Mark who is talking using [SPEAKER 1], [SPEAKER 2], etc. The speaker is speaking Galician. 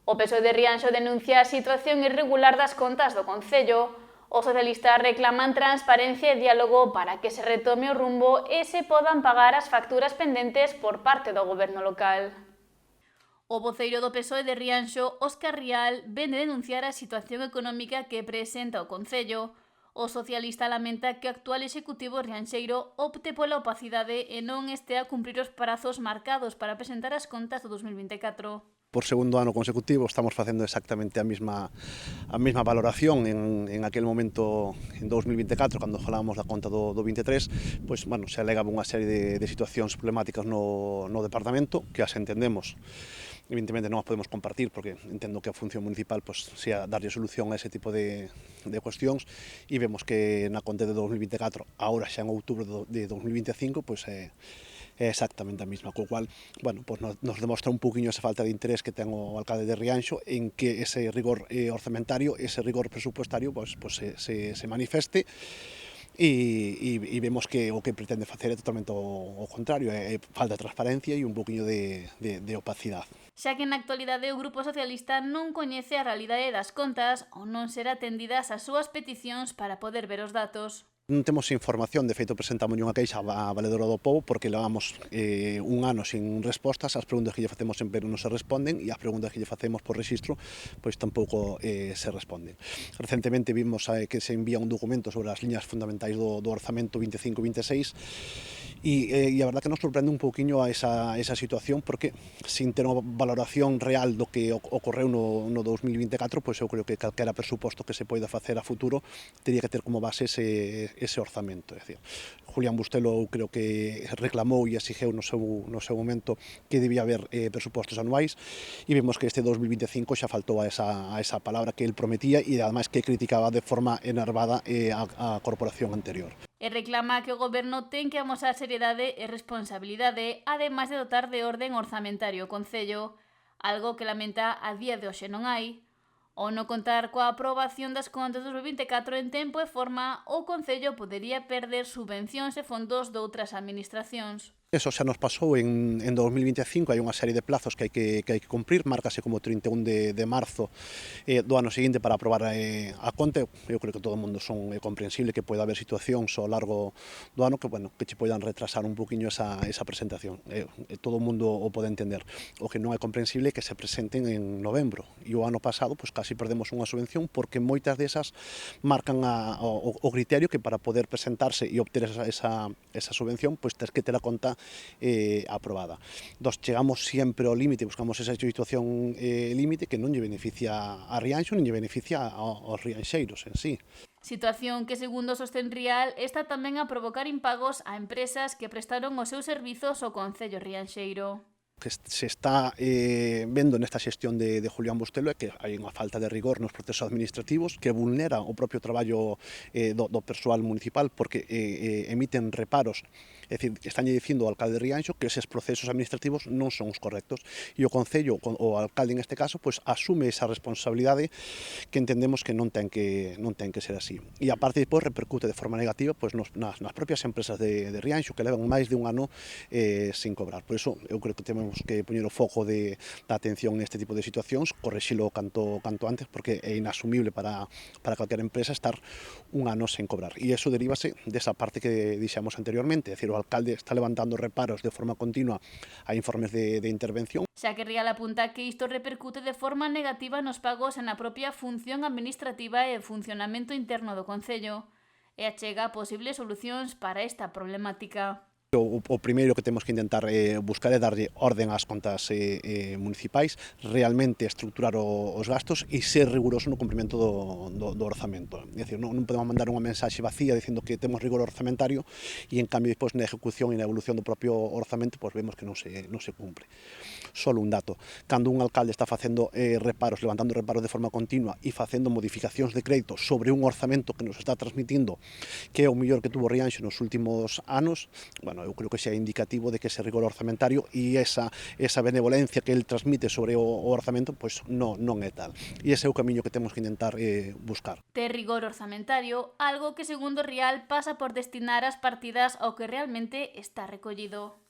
[SPEAKER 1] O PSOE de Rianxo denuncia a situación irregular das contas do Concello. Os socialistas reclaman transparencia e diálogo para que se retome o rumbo e se podan pagar as facturas pendentes por parte do goberno local. O voceiro do PSOE de Rianxo, Óscar Rial, vén de denunciar a situación económica que presenta o Concello. O socialista lamenta que o actual executivo rianxeiro opte pola opacidade e non estea a cumprir os prazos marcados para presentar as contas do 2024.
[SPEAKER 2] Por segundo ano consecutivo estamos facendo exactamente a mesma valoración en aquel momento, en 2024, cando falábamos da conta do 23, pois, bueno, se alegaba unha serie de situacións problemáticas no departamento, que as entendemos. Evidentemente non as podemos compartir porque entendo que a función municipal pois, sea darlle solución a ese tipo de cuestións e vemos que na conta de 2024, agora xa en outubro de 2025, pois é exactamente a mesma, co cual, bueno, pues nos demostra un poquinho esa falta de interés que ten o alcalde de Rianxo en que ese rigor orzamentario, ese rigor presupuestario, pues se manifeste e vemos que o que pretende facer é totalmente o contrario, é falta de transparencia e un poquinho de opacidade.
[SPEAKER 1] Xa que na actualidade o Grupo Socialista non coñece a realidade das contas ou non será atendidas as súas peticións para poder ver os datos.
[SPEAKER 2] Non temos información, de feito presentamos unha queixa á Valedora do Pobo porque levamos un ano sin respostas, as preguntas que lle facemos en pleno non se responden e as preguntas que lle facemos por registro pois tampouco se responden. Recentemente vimos que se envía un documento sobre as liñas fundamentais do orzamento 25-26 e a verdad que nos sorprende un pouquiño a esa situación porque sin ter unha valoración real do que ocorreu no 2024, pois eu creo que calquera presuposto que se poida facer a futuro teria que ter como base ese orzamento. É dicir, Julián Bustelo creo que reclamou e exigeu no seu momento que debía haber presupostos anuais e vemos que este 2025 xa faltou a esa palabra que el prometía e ademais que criticaba de forma enervada a corporación anterior.
[SPEAKER 1] E reclama que o goberno ten que amosar seriedade e responsabilidade, ademais de dotar de orden orzamentario o Concello, algo que lamenta a día de hoxe non hai. Ao non contar coa aprobación das contas de 2024 en tempo e forma, o Concello podería perder subvencións e fondos doutras administracións.
[SPEAKER 2] Eso xa nos pasou en 2025, hai unha serie de plazos que hai que cumprir, márcase como 31 de marzo do ano seguinte para aprobar a conta. Eu creo que todo o mundo son comprensible que poida haber situacións ao largo do ano que, bueno, que che poidan retrasar un poquinho esa presentación. Todo o mundo o pode entender. O que non é comprensible é que se presenten en novembro e o ano pasado pois casi perdemos unha subvención porque moitas desas marcan o criterio que para poder presentarse e obter esa subvención pois tens que ter a conta aprobada. Nos chegamos sempre ao límite, buscamos esa situación límite que non lle beneficia a Rianxo nin lle beneficia aos rianxeiros en sí.
[SPEAKER 1] Situación que, segundo sostén Rial, está tamén a provocar impagos a empresas que prestaron os seus servizos ao Concello rianxeiro.
[SPEAKER 2] Que se está vendo nesta xestión de Julián Bustelo é que hai unha falta de rigor nos procesos administrativos que vulnera o propio traballo do persoal municipal porque emiten reparos. É dicir, estánlle dicindo ao alcalde de Rianxo que eses procesos administrativos non son os correctos e o Concello, o alcalde en este caso, pois asume esa responsabilidade que entendemos que non ten que ser así. E aparte depois repercute de forma negativa pois nas propias empresas de Rianxo que levan máis de un ano sin cobrar. Por iso eu creo que temos que poñer o foco da atención neste tipo de situacións, correxilo canto antes, porque é inasumible para calquera empresa estar un ano sen cobrar. E iso derívase desa parte que dixemos anteriormente, é dicir, o alcalde está levantando reparos de forma continua a informes de intervención.
[SPEAKER 1] Xa que Rial apunta que isto repercute de forma negativa nos pagos e na propia función administrativa e funcionamento interno do Concello, e achega posibles solucións para esta problemática.
[SPEAKER 2] O primeiro que temos que intentar buscar é darlle orden ás contas municipais, realmente estruturar os gastos e ser riguroso no cumprimento do orzamento. É dicir, non podemos mandar unha mensaxe vacía dicindo que temos rigor orzamentario e en cambio depois na ejecución e na evolución do propio orzamento pois vemos que non se cumpre. Solo un dato, cando un alcalde está facendo levantando reparos de forma continua e facendo modificacións de crédito sobre un orzamento que nos está transmitindo que é o mellor que tuvo Rianxo nos últimos anos, bueno, eu creo que xa é indicativo de que ese rigor orzamentario e esa benevolencia que el transmite sobre o orzamento pois non é tal. E ese é o camiño que temos que intentar buscar.
[SPEAKER 1] Ter rigor orzamentario, algo que segundo Rial pasa por destinar as partidas ao que realmente está recollido.